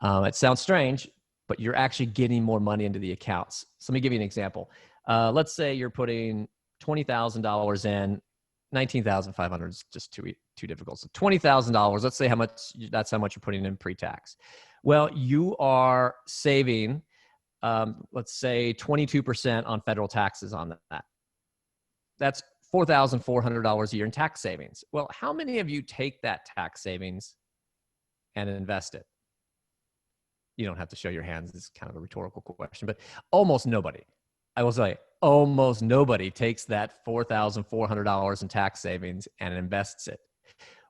Speaker 3: It sounds strange, but you're actually getting more money into the accounts. So let me give you an example. Let's say you're putting $20,000 in. $19,500 is just too difficult. So $20,000. Let's say that's how much you're putting in pre-tax. Well, you are saving, let's say 22% on federal taxes on that. That's $4,400 a year in tax savings. Well, how many of you take that tax savings and invest it? You don't have to show your hands. It's kind of a rhetorical question, but almost nobody. I will say almost nobody takes that $4,400 in tax savings and invests it.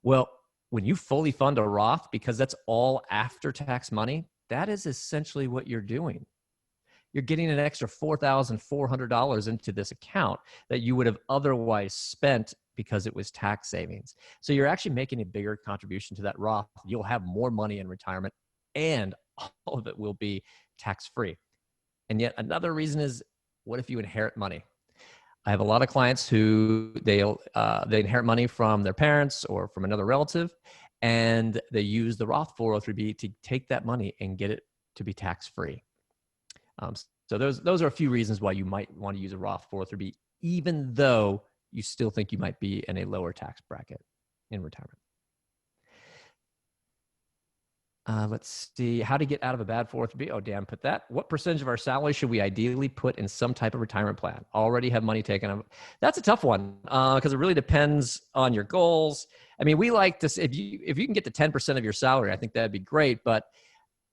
Speaker 3: Well, when you fully fund a Roth, because that's all after-tax money, that is essentially what you're doing. You're getting an extra $4,400 into this account that you would have otherwise spent because it was tax savings. So you're actually making a bigger contribution to that Roth. You'll have more money in retirement, and all of it will be tax-free. And yet another reason is, what if you inherit money? I have a lot of clients who they inherit money from their parents or from another relative, and they use the Roth 403b to take that money and get it to be tax-free. So those are a few reasons why you might want to use a Roth 403b, even though you still think you might be in a lower tax bracket in retirement. Let's see, how to get out of a bad 403b. Oh, Dan put that. What percentage of our salary should we ideally put in some type of retirement plan? Already have money taken out. That's a tough one because it really depends on your goals. I mean, we like to, if you can get to 10% of your salary, I think that'd be great. But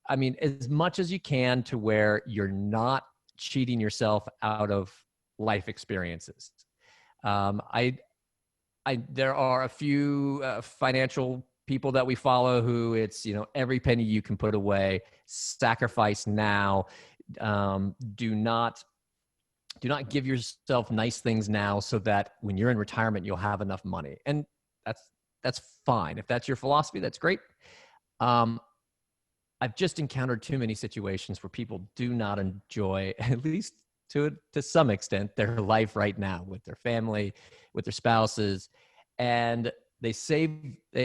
Speaker 3: I mean, as much as you can to where you're not cheating yourself out of life experiences. There are a few financial people that we follow who it's, every penny you can put away, sacrifice now. Do not give yourself nice things now so that when you're in retirement, you'll have enough money. And that's fine. If that's your philosophy, that's great. I've just encountered too many situations where people do not enjoy, at least to some extent, their life right now with their family, with their spouses, and they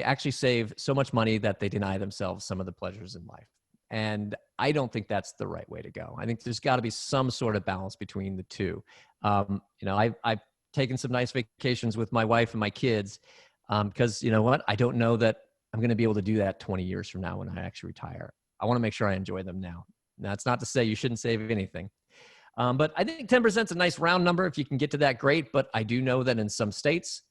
Speaker 3: actually save so much money that they deny themselves some of the pleasures in life. And I don't think that's the right way to go. I think there's got to be some sort of balance between the two. I've taken some nice vacations with my wife and my kids because you know what? I don't know that I'm going to be able to do that 20 years from now when I actually retire. I want to make sure I enjoy them now. Now, it's not to say you shouldn't save anything. But I think 10% is a nice round number. If you can get to that, great. But I do know that in some states,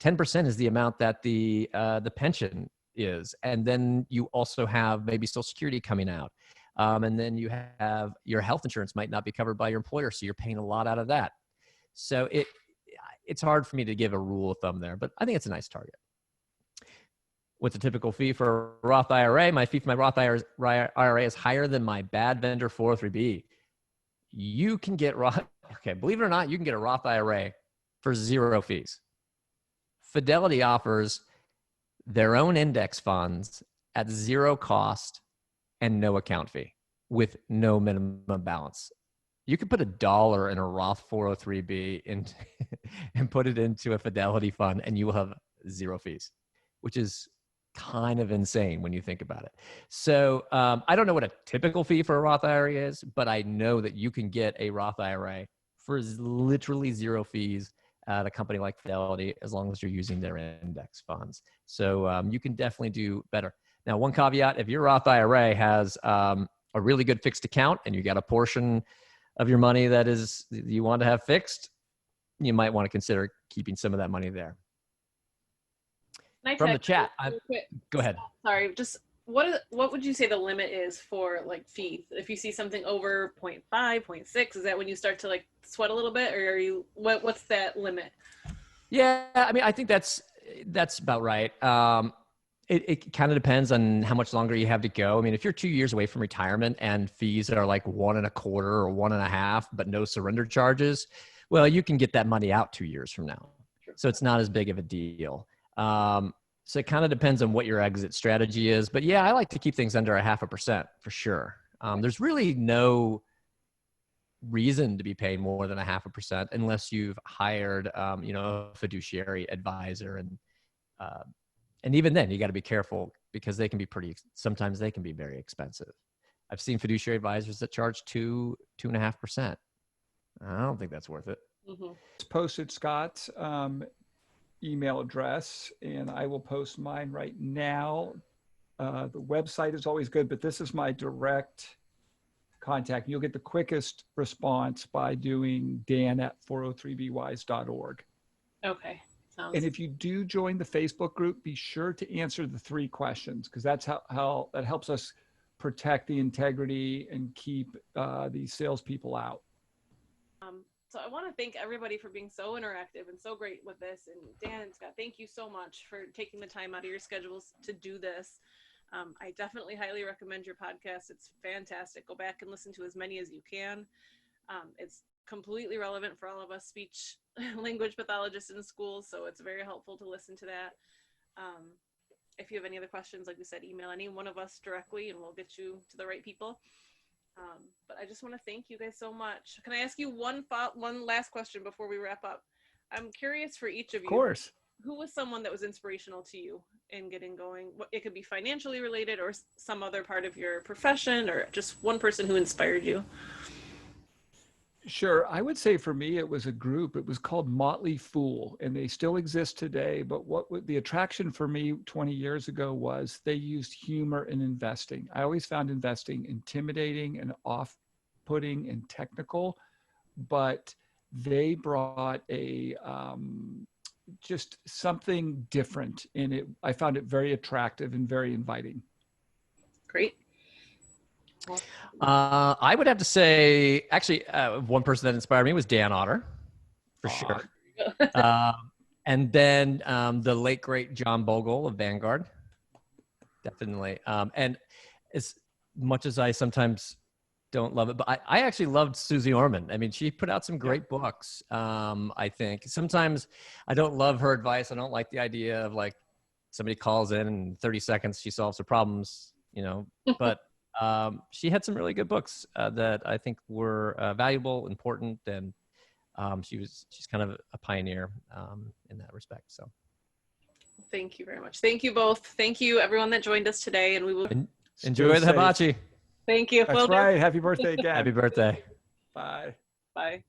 Speaker 3: 10% is the amount that the pension is. And then you also have maybe Social Security coming out. And then you have your health insurance might not be covered by your employer. So you're paying a lot out of that. So it's hard for me to give a rule of thumb there, but I think it's a nice target. What's the typical fee for a Roth IRA? My fee for my Roth IRA is higher than my bad vendor 403B. You can get believe it or not, you can get a Roth IRA for 0 fees. Fidelity offers their own index funds at 0 cost and no account fee with no minimum balance. You could put $1 in a Roth 403B and put it into a Fidelity fund and you will have 0 fees, which is kind of insane when you think about it. So I don't know what a typical fee for a Roth IRA is, but I know that you can get a Roth IRA for literally 0 fees at a company like Fidelity, as long as you're using their index funds. So you can definitely do better. Now, one caveat, if your Roth IRA has a really good fixed account and you got a portion of your money that is you want to have fixed, you might want to consider keeping some of that money there. From the chat, go ahead.
Speaker 1: Sorry, just what would you say the limit is for like fees? If you see something over 0.5, 0.6, is that when you start to like sweat a little bit, or are you what's that limit?
Speaker 3: Yeah, I mean, I think that's about right. It kind of depends on how much longer you have to go. I mean, if you're 2 years away from retirement and fees are like 1.25 or 1.5, but no surrender charges, well, you can get that money out 2 years from now. So it's not as big of a deal. So it kind of depends on what your exit strategy is, but yeah, I like to keep things under 0.5% for sure. There's really no reason to be paying more than 0.5% unless you've hired, a fiduciary advisor. And even then you got to be careful because they can be sometimes they can be very expensive. I've seen fiduciary advisors that charge 2.5%. I don't think that's worth it.
Speaker 1: Mm-hmm.
Speaker 2: It's posted Scott's email address, and I will post mine right now. The website is always good, but this is my direct contact. You'll get the quickest response by doing dan@403bwise.org.
Speaker 1: Okay.
Speaker 2: And if you do join the Facebook group, be sure to answer the 3 questions, because that's how that helps us protect the integrity and keep these salespeople out.
Speaker 1: So I want to thank everybody for being so interactive and so great with this. And Dan and Scott, thank you so much for taking the time out of your schedules to do this. I definitely highly recommend your podcast. It's fantastic. Go back and listen to as many as you can. It's completely relevant for all of us speech language pathologists in schools, so it's very helpful to listen to that. If you have any other questions, like we said, email any one of us directly and we'll get you to the right people. But I just want to thank you guys so much. Can I ask you one last question before we wrap up? I'm curious for each of you.
Speaker 2: Of course.
Speaker 1: Who was someone that was inspirational to you in getting going? It could be financially related or some other part of your profession, or just one person who inspired you.
Speaker 2: Sure. I would say for me, it was a group. It was called Motley Fool, and they still exist today. But the attraction for me 20 years ago was they used humor in investing. I always found investing intimidating and off-putting and technical, but they brought just something different in it. I found it very attractive and very inviting.
Speaker 1: Great.
Speaker 3: I would have to say, actually, one person that inspired me was Dan Otter, for sure. And then the late, great John Bogle of Vanguard. Definitely. And as much as I sometimes don't love it, but I actually loved Susie Orman. I mean, she put out some great books. I think sometimes I don't love her advice. I don't like the idea of like somebody calls in and in 30 seconds she solves her problems, but she had some really good books that I think were valuable, important, and she's kind of a pioneer in that respect. So
Speaker 1: thank you very much. Thank you both. Thank you everyone that joined us today, and we will.
Speaker 3: Enjoy
Speaker 2: Stay
Speaker 3: the
Speaker 2: safe.
Speaker 3: hibachi.
Speaker 1: Thank you.
Speaker 2: That's
Speaker 1: Will do.
Speaker 2: right. Happy birthday again.
Speaker 3: Happy birthday.
Speaker 2: Bye.
Speaker 1: Bye.